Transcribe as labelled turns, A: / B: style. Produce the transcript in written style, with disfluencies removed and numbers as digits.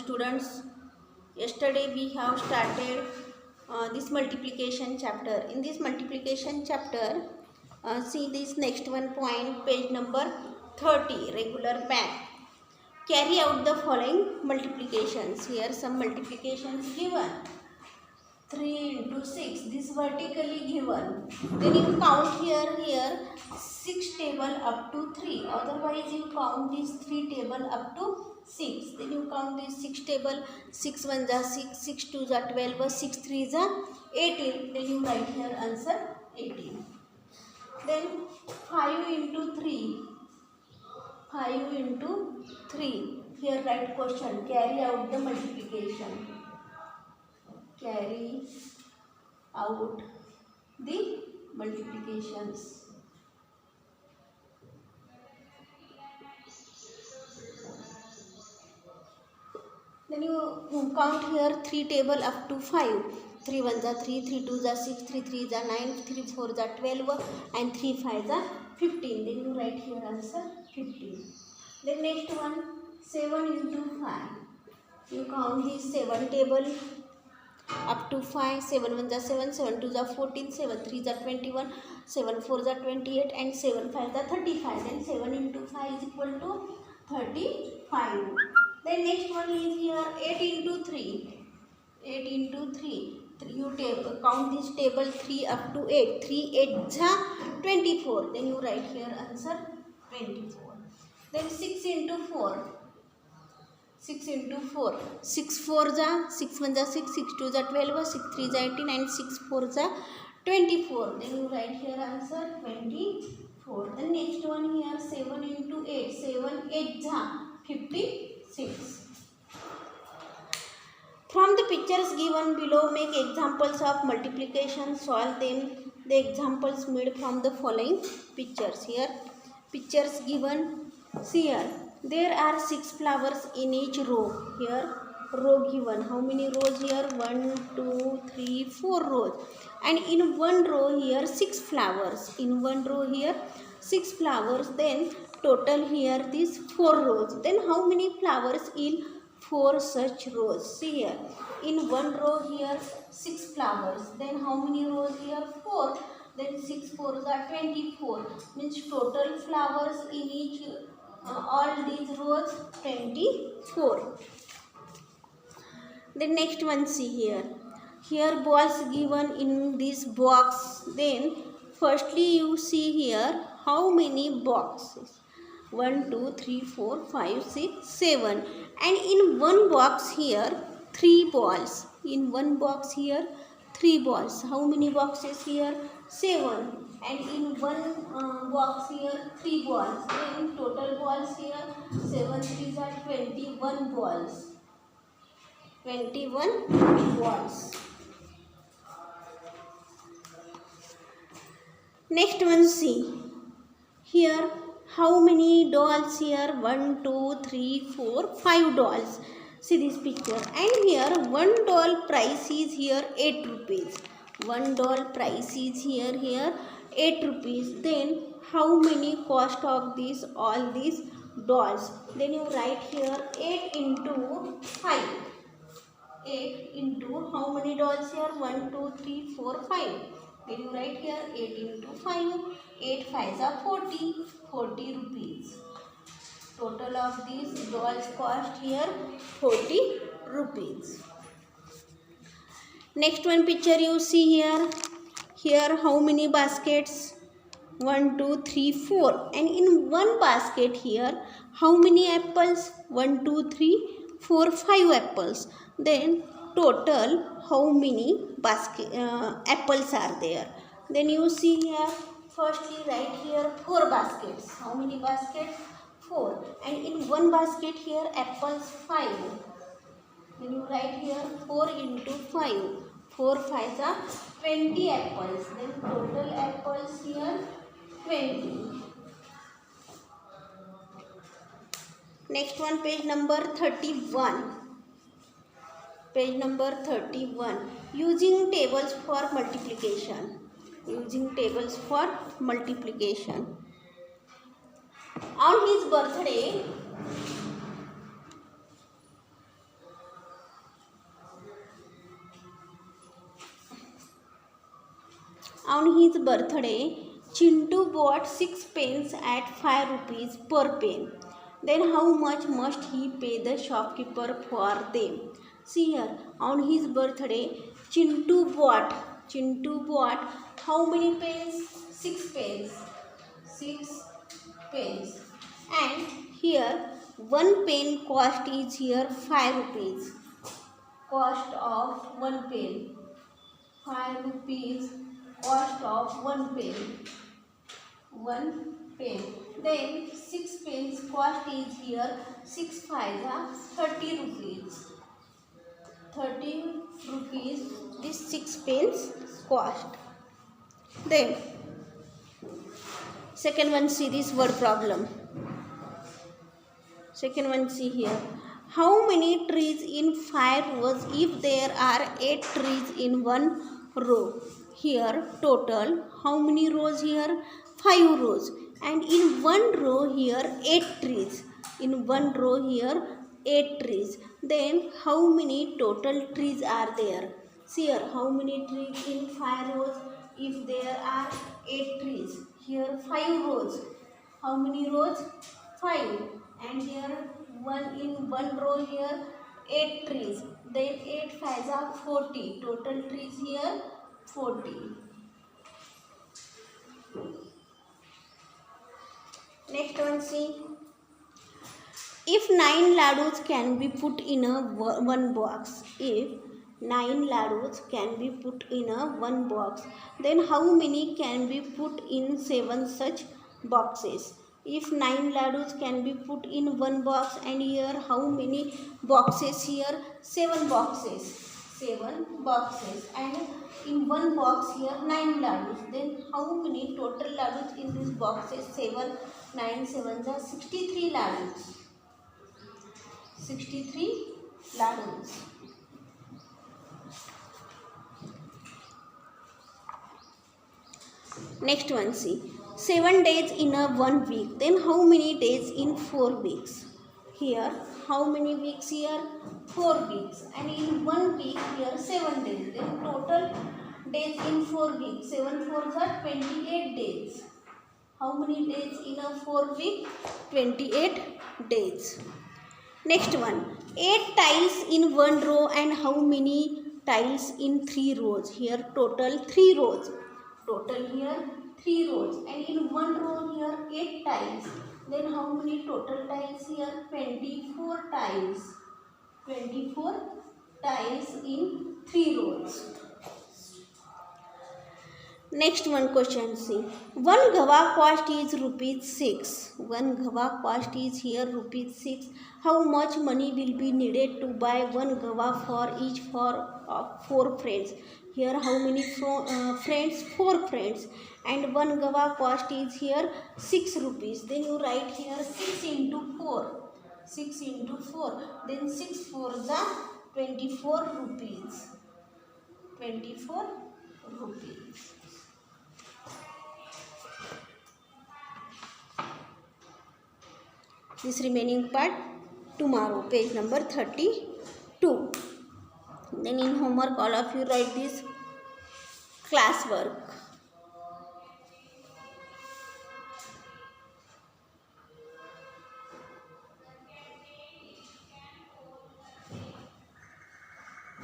A: students, yesterday we have started this multiplication chapter. In this multiplication chapter, see this next one point, page number 30, regular math. Carry out the following multiplications. Here some multiplications given. 3 into 6, this vertically given. Then you count here 6 table up to 3. Otherwise you count this 3 table up to 6. Then you count this 6 table. 6 1 is 6, 6 2 is 12, 6 3 is 18. Then you write here answer 18. Then 5 into 3. 5 into 3. Here write question. Carry out the multiplication. Carry out the multiplications. Then you count here 3 table up to 5. 3 1 is 3, 3 2 is 6, 3 3 is 9, 3 4 is 12 and 3 5 is 15. Then you write here answer 15. Then next one 7 into 5. You count this 7 table up to 5. 7 1 is 7, 7 2 is 14, 7 3 is 21, 7 4 is 28 and 7 5 is 35. Then 7 into 5 is equal to 35. Then next one is here 8 into 3. 8 into 3. You count this table 3 up to 8. 3 8 is 24. Then you write here answer 24. Then 6 into 4. 6 into 4. 6 4 is 6 1 is 6, 6 2 is 12, 6 3 is 18 and 6 4 is 24. Then you write here answer 24. Then next one here 7 into 8. 7 8 is 56. From the pictures given below, make examples of multiplication, solve them. The examples made from the following pictures. Here pictures given. See here, there are 6 flowers in each row. Here row given. How many rows here? 1 2 3 4 rows. And in one row here 6 flowers. In one row here 6 flowers. Then total here these 4 rows. Then how many flowers in 4 such rows? See here, in one row here 6 flowers. Then how many rows here? 4. Then 6 4 is 24. Means total flowers in each all these rows 24. The next one, see here. Here balls given in this box. Then firstly you see here how many boxes. 1 2 3 4 5 6 7. And in one box here 3 balls. In one box here 3 balls. How many boxes here? 7. And in one box here 3 balls. Then total balls here 7 3s are 21 balls. 21 balls. Next one, see. Here how many dolls here? 1 2 3 4 5 dolls. See this picture. And here one doll price is here 8 rupees. One doll price is here 8 rupees. Then how many cost of these all these dolls? Then you write here 8 into 5. 8 into how many dolls here? 1 2 3 4 5. Then you write here 8 into 5. 8 5s are 40. 40 rupees. Total of these dolls cost here 40 rupees. Next one picture you see here. Here how many baskets? 1 2 3 4. And in one basket here how many apples? 1 2 3 4 5 apples. Then total how many apples are there? Then you see here, firstly write here 4 baskets. How many baskets? 4. And in one basket here apples 5. Then you write here 4 into 5. 4 5s are 20 apples. Then total apples here 20. Next one, page number 31. Page number 31. Using tables for multiplication. Using tables for multiplication. On his birthday, On his birthday, Chintu bought 6 pens at 5 rupees per pen. Then how much must he pay the shopkeeper for them? See here, on his birthday, Chintu bought how many pens? 6 pens. 6 pens. And here, 1 pen cost is here 5 rupees. Cost of 1 pen. 5 rupees cost of 1 pen. 1 pen. Then 6 pens cost is here 6 5 30 rupees. 30 rupees this 6 pens cost. Then second one, see this word problem. Second one, see here. How many trees in 5 rows if there are 8 trees in 1 row? Here total how many rows here? 5 rows. And in 1 row here 8 trees. In 1 row here 8 trees. Then how many total trees are there? See here, how many trees in 5 rows if there are 8 trees? Here 5 rows. How many rows? 5. And here in 1 row here 8 trees. Then 8 5 are 40. Total trees here 40. Next one, see. If 9 ladus can be put in a one box, if 9 ladus can be put in a one box, then how many can be put in 7 such boxes? If 9 ladus can be put in one box, and here how many boxes here? 7 boxes. 7 boxes. And in one box here 9 ladus. Then how many total ladus in these boxes? 7. 9 7 are 63 ladus. 63 ladus. Next one, see. 7 days in a 1 week. Then how many days in 4 weeks? Here how many weeks here? 4 weeks. And in 1 week here 7 days. Then total days in 4 weeks. 7 4s are 28 days. How many days in a 4 week? 28 days. Next one. 8 tiles in 1 row and how many tiles in 3 rows? Here total 3 rows. Total here 3 rows. And in 1 row here 8 tiles. Then how many total tiles here? 24 tiles. 24 tiles in 3 rows. Next one question, see. 1 gava cost is rupees 6. 1 gava cost is here rupees 6. How much money will be needed to buy 1 gava for each for 4 friends? Here how many friends? 4 friends. And 1 gava cost is here 6 rupees. Then you write here 6 into 4. 6 into 4. Then 6 4s are 24 rupees. 24 rupees. This remaining part tomorrow, page number 32. Then in homework all of you write this class work.